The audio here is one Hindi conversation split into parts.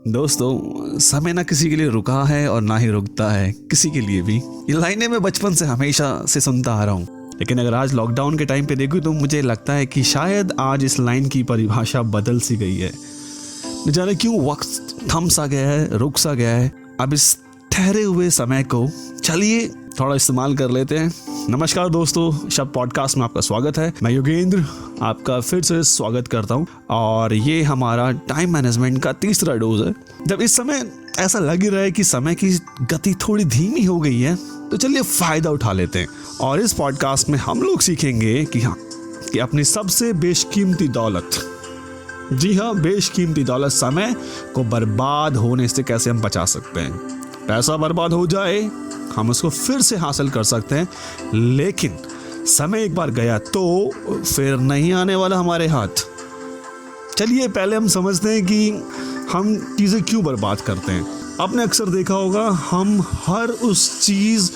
दोस्तों, समय ना किसी के लिए रुका है और ना ही रुकता है किसी के लिए भी। ये लाइनें मैं बचपन से हमेशा से सुनता आ रहा हूँ, लेकिन अगर आज लॉकडाउन के टाइम पे देखूँ तो मुझे लगता है कि शायद आज इस लाइन की परिभाषा बदल सी गई है। न जाने क्यों वक्त थम सा गया है, रुक सा गया है। अब इस ठहरे हुए समय को चलिए थोड़ा इस्तेमाल कर लेते हैं। नमस्कार दोस्तों, शब्द पॉडकास्ट में आपका स्वागत है। मैं योगेंद्र आपका फिर से स्वागत करता हूं और ये हमारा टाइम मैनेजमेंट का तीसरा डोज है। जब इस समय ऐसा लग ही रहा है कि समय की गति थोड़ी धीमी हो गई है, तो चलिए फायदा उठा लेते हैं। और इस पॉडकास्ट में हम लोग सीखेंगे कि अपनी सबसे बेशकीमती दौलत, जी हाँ, बेशकीमती दौलत समय को बर्बाद होने से कैसे हम बचा सकते हैं। पैसा बर्बाद हो जाए, हम उसको फिर से हासिल कर सकते हैं, लेकिन समय एक बार गया तो फिर नहीं आने वाला हमारे हाथ। चलिए पहले हम समझते हैं कि हम चीज़ें क्यों बर्बाद करते हैं। आपने अक्सर देखा होगा, हम हर उस चीज़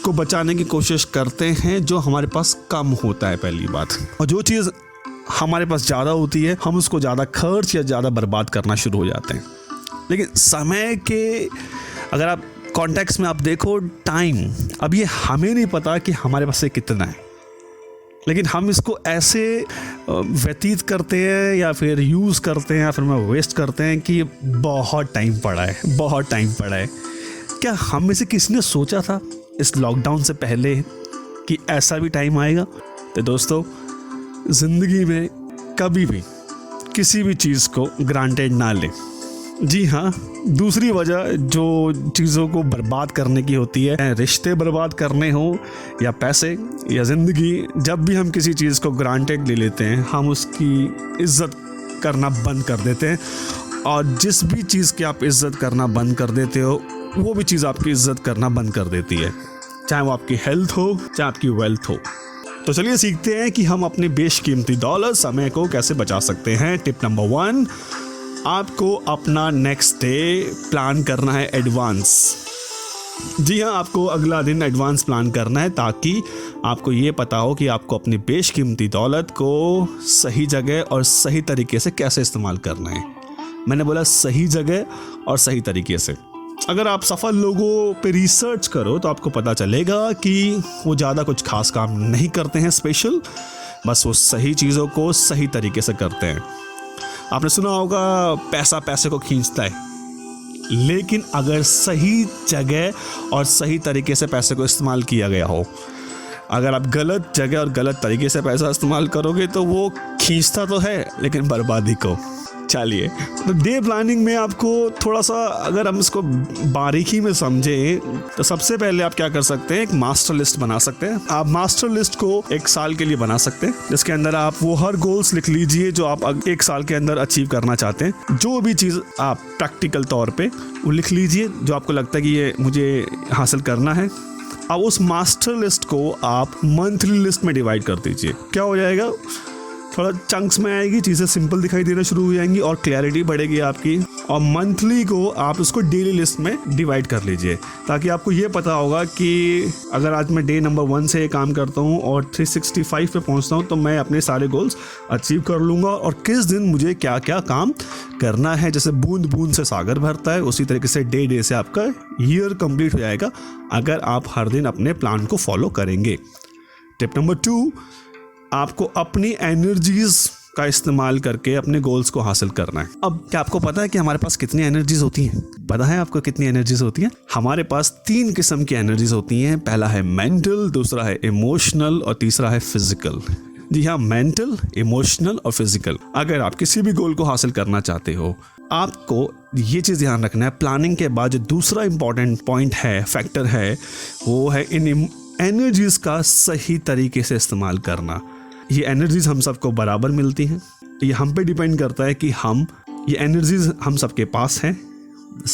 को बचाने की कोशिश करते हैं जो हमारे पास कम होता है, पहली बात। और जो चीज़ हमारे पास ज़्यादा होती है, हम उसको ज़्यादा खर्च या ज़्यादा बर्बाद करना शुरू हो जाते हैं। लेकिन समय के अगर आप कॉन्टेक्स्ट में आप देखो, टाइम, अब ये हमें नहीं पता कि हमारे पास से कितना है, लेकिन हम इसको ऐसे व्यतीत करते हैं या फिर यूज़ करते हैं या फिर वेस्ट करते हैं कि बहुत टाइम पड़ा है, बहुत टाइम पड़ा है। क्या हम में से किसी ने सोचा था इस लॉकडाउन से पहले कि ऐसा भी टाइम आएगा? तो दोस्तों, ज़िंदगी में कभी भी किसी भी चीज़ को ग्रांटेड ना लें। जी हाँ, दूसरी वजह जो चीज़ों को बर्बाद करने की होती है, रिश्ते बर्बाद करने हो या पैसे या ज़िंदगी, जब भी हम किसी चीज़ को ग्रांटेड ले लेते हैं, हम उसकी इज़्ज़त करना बंद कर देते हैं। और जिस भी चीज़ की आप इज़्ज़त करना बंद कर देते हो, वो भी चीज़ आपकी इज़्ज़त करना बंद कर देती है, चाहे वो आपकी हेल्थ हो, चाहे आपकी वेल्थ हो। तो चलिए सीखते हैं कि हम अपनी बेशकीमती दौलत समय को कैसे बचा सकते हैं। टिप नंबर 1, आपको अपना नेक्स्ट डे प्लान करना है एडवांस। जी हाँ, आपको अगला दिन एडवांस प्लान करना है, ताकि आपको ये पता हो कि आपको अपनी बेशकीमती दौलत को सही जगह और सही तरीके से कैसे इस्तेमाल करना है। मैंने बोला सही जगह और सही तरीके से। अगर आप सफल लोगों पे रिसर्च करो तो आपको पता चलेगा कि वो ज़्यादा कुछ खास काम नहीं करते हैं स्पेशल, बस वो सही चीज़ों को सही तरीके से करते हैं। आपने सुना होगा, पैसा पैसे को खींचता है, लेकिन अगर सही जगह और सही तरीके से पैसे को इस्तेमाल किया गया हो, अगर आप गलत जगह और गलत तरीके से पैसा इस्तेमाल करोगे तो वो खींचता तो है, लेकिन बर्बादी को। चलिए, तो डे प्लानिंग में आपको थोड़ा सा, अगर हम इसको बारीकी में समझें, तो सबसे पहले आप क्या कर सकते हैं, एक मास्टर लिस्ट बना सकते हैं। आप मास्टर लिस्ट को 1 साल के लिए बना सकते हैं, जिसके अंदर आप वो हर गोल्स लिख लीजिए जो आप 1 साल के अंदर अचीव करना चाहते हैं। जो भी चीज़ आप प्रैक्टिकल तौर पे वो लिख लीजिए जो आपको लगता है कि ये मुझे हासिल करना है। अब उस मास्टर लिस्ट को आप मंथली लिस्ट में डिवाइड कर दीजिए। क्या हो जाएगा, थोड़ा चंक्स में आएगी, चीज़ें सिंपल दिखाई देना शुरू हो जाएंगी और क्लैरिटी बढ़ेगी आपकी। और मंथली को आप उसको डेली लिस्ट में डिवाइड कर लीजिए, ताकि आपको ये पता होगा कि अगर आज मैं डे नंबर 1 से काम करता हूँ और 365 पे पहुँचता हूँ, तो मैं अपने सारे गोल्स अचीव कर लूँगा। और किस दिन मुझे क्या क्या काम करना है, जैसे बूंद बूंद से सागर भरता है, उसी तरीके से डे से आपका ईयर कंप्लीट हो जाएगा अगर आप हर दिन अपने प्लान को फॉलो करेंगे। टिप नंबर 2, आपको अपनी एनर्जीज का इस्तेमाल करके अपने गोल्स को हासिल करना है। अब क्या आपको पता है कि हमारे पास कितनी एनर्जीज होती हैं? पता है आपको कितनी एनर्जीज होती हैं? हमारे पास 3 किस्म की एनर्जीज होती हैं। पहला है मेंटल, दूसरा है इमोशनल और तीसरा है फिजिकल। जी हाँ, मेंटल, इमोशनल और फिजिकल। अगर आप किसी भी गोल को हासिल करना चाहते हो, आपको ये चीज़ ध्यान रखना है, प्लानिंग के बाद जो दूसरा इंपॉर्टेंट पॉइंट है, फैक्टर है, वो है इन एनर्जीज का सही तरीके से इस्तेमाल करना। ये एनर्जीज हम सबको बराबर मिलती हैं, ये हम पे डिपेंड करता है कि हम ये एनर्जीज हम सबके पास हैं।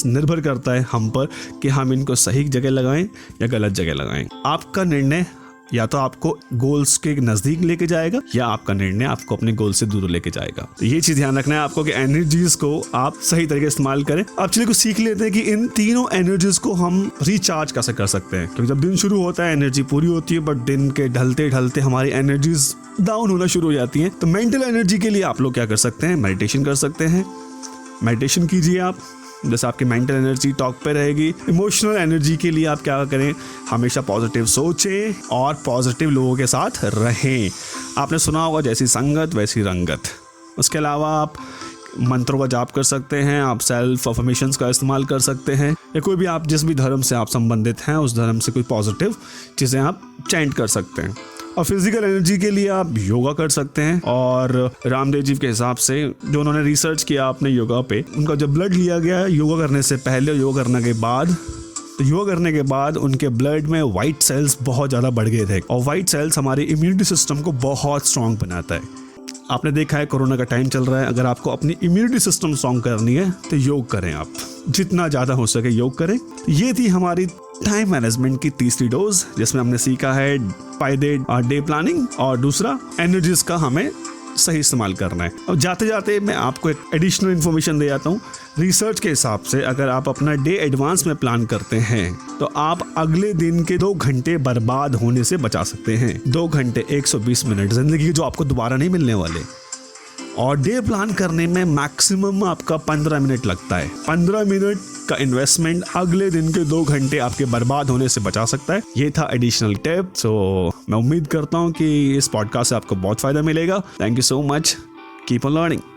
निर्भर करता है हम पर कि हम इनको सही जगह लगाएं या गलत जगह लगाएं। आपका निर्णय या तो आपको गोल्स के नज़दीक लेके जाएगा या आपका निर्णय आपको अपने गोल से दूर लेके जाएगा। तो ये चीज़ ध्यान रखना है आपको कि एनर्जीज को आप सही तरीके से इस्तेमाल करें। अब चलिए कुछ सीख लेते हैं कि इन तीनों एनर्जीज को हम रिचार्ज कैसे कर सकते हैं, क्योंकि जब दिन शुरू होता है एनर्जी पूरी होती है, बट दिन के ढलते ढलते हमारी एनर्जीज डाउन होना शुरू हो जाती हैं। तो मेंटल एनर्जी के लिए आप लोग क्या कर सकते हैं, मेडिटेशन कर सकते हैं। मेडिटेशन कीजिए आप जैसे आपकी मेंटल एनर्जी टॉप पे रहेगी। इमोशनल एनर्जी के लिए आप क्या करें, हमेशा पॉजिटिव सोचें और पॉजिटिव लोगों के साथ रहें। आपने सुना होगा जैसी संगत वैसी रंगत। उसके अलावा आप मंत्रों का जाप कर सकते हैं, आप सेल्फ अफर्मेशंस का इस्तेमाल कर सकते हैं, या कोई भी आप जिस भी धर्म से आप संबंधित हैं उस धर्म से कोई पॉजिटिव चीज़ें आप चैंट कर सकते हैं। और फिजिकल एनर्जी के लिए आप योगा कर सकते हैं। और रामदेव जी के हिसाब से जो उन्होंने रिसर्च किया अपने योगा पे, उनका जब ब्लड लिया गया योगा करने से पहले और योगा करने के बाद, तो योगा करने के बाद उनके ब्लड में वाइट सेल्स बहुत ज़्यादा बढ़ गए थे। और वाइट सेल्स हमारे इम्यूनिटी सिस्टम को बहुत स्ट्रॉन्ग बनाता है। आपने देखा है कोरोना का टाइम चल रहा है, अगर आपको अपनी इम्यूनिटी सिस्टम स्ट्रॉन्ग करनी है तो योग करें, आप जितना ज़्यादा हो सके योग करें। ये थी हमारी टाइम मैनेजमेंट की तीसरी डोज, जिसमें हमने सीखा है फायदे डे प्लानिंग और दूसरा एनर्जीज का हमें सही इस्तेमाल करना है। और जाते जाते मैं आपको एक एडिशनल इन्फॉर्मेशन दे जाता हूँ। रिसर्च के हिसाब से अगर आप अपना डे एडवांस में प्लान करते हैं तो आप अगले दिन के 2 घंटे बर्बाद होने से बचा सकते हैं। 2 घंटे 120 मिनट जिंदगी जो आपको दोबारा नहीं मिलने वाले। और डे प्लान करने में मैक्सिमम आपका 15 मिनट लगता है। 15 मिनट का इन्वेस्टमेंट अगले दिन के 2 घंटे आपके बर्बाद होने से बचा सकता है। ये था एडिशनल टिप। सो मैं उम्मीद करता हूँ कि इस पॉडकास्ट से आपको बहुत फायदा मिलेगा। Thank you so much. Keep on learning.